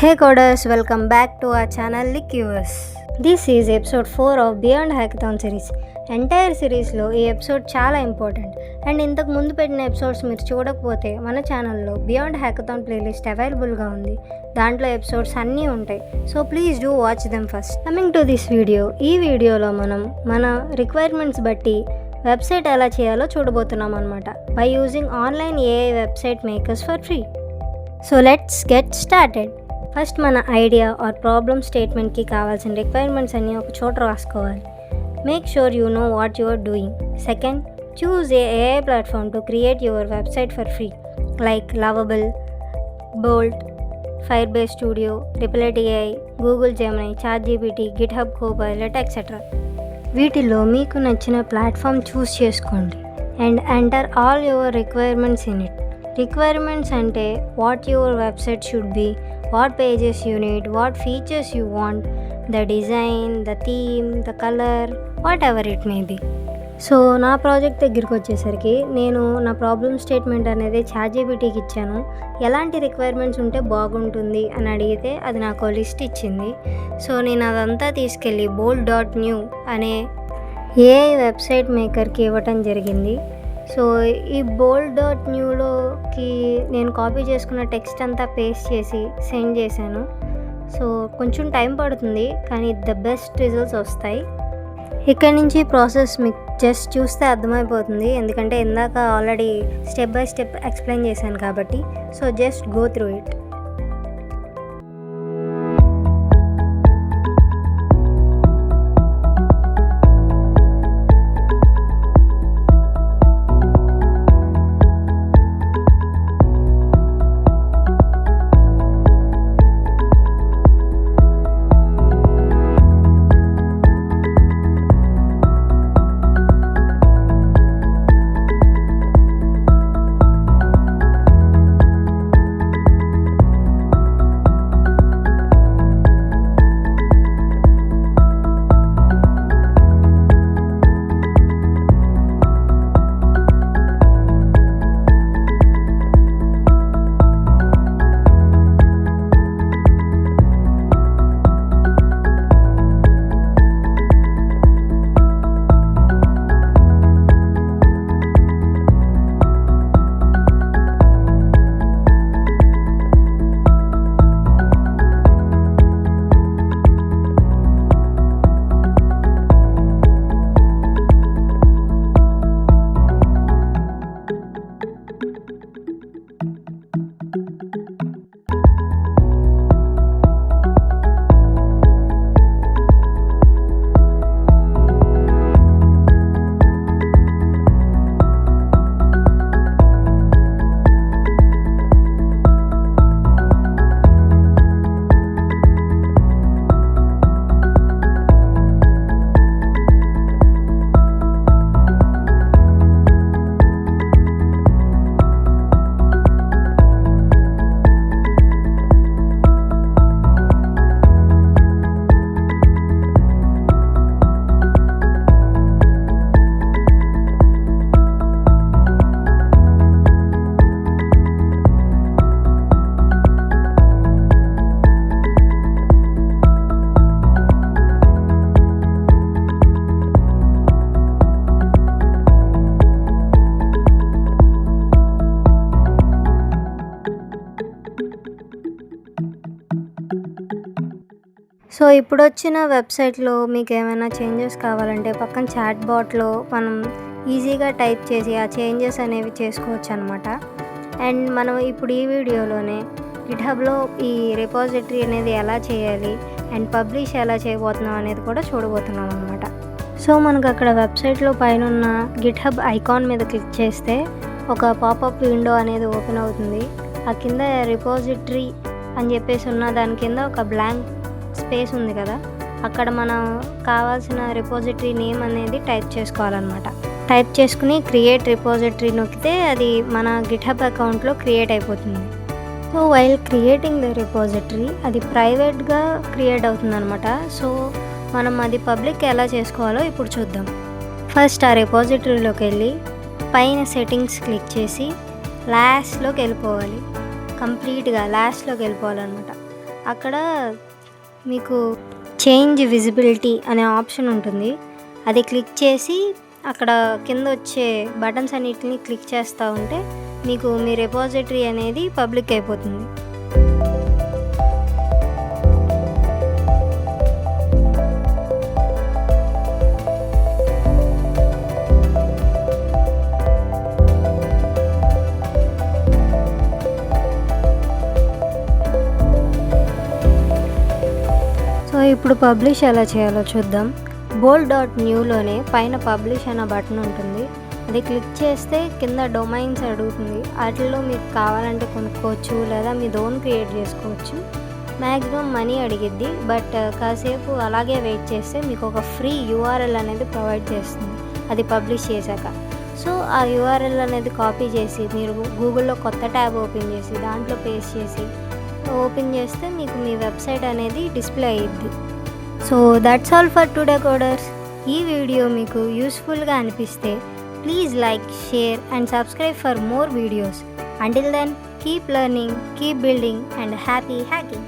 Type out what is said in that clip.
Hey coders, welcome back to our channel Lickivers. This is episode 4 of Beyond Hackathon series. Entire సిరీస్లో ఈ episode చాలా important and ఇంతకు ముందు పెట్టిన episodes మీరు చూడకపోతే మన ఛానల్లో బియాండ్ హ్యాకథాన్ ప్లేలిస్ట్ అవైలబుల్గా ఉంది. దాంట్లో ఎపిసోడ్స్ అన్నీ ఉంటాయి. So please do watch them first. Coming to this video, ఈ వీడియోలో మనం మన రిక్వైర్మెంట్స్ బట్టి వెబ్సైట్ ఎలా చేయాలో చూడబోతున్నాం అనమాట, by using online AI website makers for free. So let's get started. First మన ఐడియా ఆర్ ప్రాబ్లమ్ స్టేట్మెంట్కి కావాల్సిన రిక్వైర్మెంట్స్ అన్నీ ఒక చోట రాసుకోవాలి. Make sure you know what you are doing. Second, choose a AI platform to create your website for free, like Lovable, Bolt, Firebase Studio, Replit AI, Google Gemini, ChatGPT, GitHub Copilot, etc. వీటిలో మీకు నచ్చిన platform choose చేసుకోండి and enter all your requirements in it. Requirements అంటే what your website should be, what pages you need, what features you want, the design, the theme, the color, whatever it may be. So నా project దగ్గరికి వచ్చేసరికి నేను నా problem statement అనేది ChatGPTకి ఇచ్చాను. ఎలాంటి requirements ఉంటే బాగుంటుంది అని అడిగితే అది నాకు లిస్ట్ ఇచ్చింది. సో నేను అదంతా తీసుకెళ్ళి bolt.new అనే ఏఐ వెబ్సైట్ మేకర్కి ఇవ్వటం జరిగింది. సో ఈ bolt.newలోకి నేను కాపీ చేసుకున్న టెక్స్ట్ అంతా పేస్ట్ చేసి సెండ్ చేశాను. సో కొంచెం టైం పడుతుంది కానీ ద బెస్ట్ రిజల్ట్స్ వస్తాయి. ఇక్కడ నుంచి ప్రాసెస్ మీకు జస్ట్ చూస్తే అర్థమైపోతుంది, ఎందుకంటే ఇందాక already step by step explain చేశాను కాబట్టి. So just go through it. So ఇప్పుడు వచ్చిన వెబ్సైట్లో మీకు ఏమైనా చేంజెస్ కావాలంటే పక్కన చాట్ బాట్లో మనం ఈజీగా టైప్ చేసి ఆ చేంజెస్ అనేవి చేసుకోవచ్చు అనమాట. అండ్ మనం ఇప్పుడు ఈ వీడియోలోనే గిట్హబ్లో ఈ రిపాజిటరీ అనేది ఎలా చేయాలి అండ్ పబ్లిష్ ఎలా చేయబోతున్నాం అనేది కూడా చూడబోతున్నాం అనమాట. సో మనకు అక్కడ వెబ్సైట్లో పైన ఉన్న గిట్హబ్ ఐకాన్ మీద క్లిక్ చేస్తే ఒక పాపప్ విండో అనేది ఓపెన్ అవుతుంది. ఆ కింద రిపాజిటరీ అని చెప్పేసి ఉన్న దాని కింద ఒక బ్లాంక్ స్పేస్ ఉంది కదా, అక్కడ మనం కావాల్సిన రిపాజిటరీ నేమ్ అనేది టైప్ చేసుకోవాలన్నమాట. టైప్ చేసుకుని క్రియేట్ రిపాజిటరీ నొక్కితే అది మన గిట్హబ్ అకౌంట్లో క్రియేట్ అయిపోతుంది. So while creating the repository అది ప్రైవేట్గా క్రియేట్ అవుతుంది అనమాట. సో మనం అది పబ్లిక్ ఎలా చేసుకోవాలో ఇప్పుడు చూద్దాం. ఫస్ట్ ఆ రిపాజిటరీలోకి వెళ్ళి పైన సెట్టింగ్స్ క్లిక్ చేసి లాస్ట్లోకి వెళ్ళిపోవాలి. కంప్లీట్గా లాస్ట్లోకి వెళ్ళిపోవాలన్నమాట. అక్కడ మీకు చేంజ్ విజిబిలిటీ అనే ఆప్షన్ ఉంటుంది. అది క్లిక్ చేసి అక్కడ కింద వచ్చే బటన్స్ అన్నిటిని క్లిక్ చేస్తూ ఉంటే మీకు మీ రిపాజిటరీ అనేది పబ్లిక్ అయిపోతుంది. సో ఇప్పుడు పబ్లిష్ ఎలా చేయాలో చూద్దాం. bold.newలోనే పైన పబ్లిష్ అన్న బటన్ ఉంటుంది. అది క్లిక్ చేస్తే కింద డొమైన్స్ అడుగుతుంది. వాటిల్లో మీకు కావాలంటే కొనుక్కోవచ్చు లేదా మీ ఓన్ క్రియేట్ చేసుకోవచ్చు. మ్యాక్సిమం మనీ అడిగిద్ది, బట్ కాసేపు అలాగే వెయిట్ చేస్తే మీకు ఒక ఫ్రీ URL అనేది ప్రొవైడ్ చేస్తుంది అది పబ్లిష్ చేశాక. సో ఆ URL అనేది కాపీ చేసి మీరు గూగుల్లో కొత్త ట్యాబ్ ఓపెన్ చేసి దాంట్లో పేస్ట్ చేసి ఓపెన్ చేస్తే మీకు మీ వెబ్సైట్ అనేది డిస్ప్లే అయ్యిద్ది. So that's all for today coders. ఈ వీడియో మీకు యూస్ఫుల్గా అనిపిస్తే please like, share and subscribe for more videos. Until then, keep learning, keep building and happy hacking.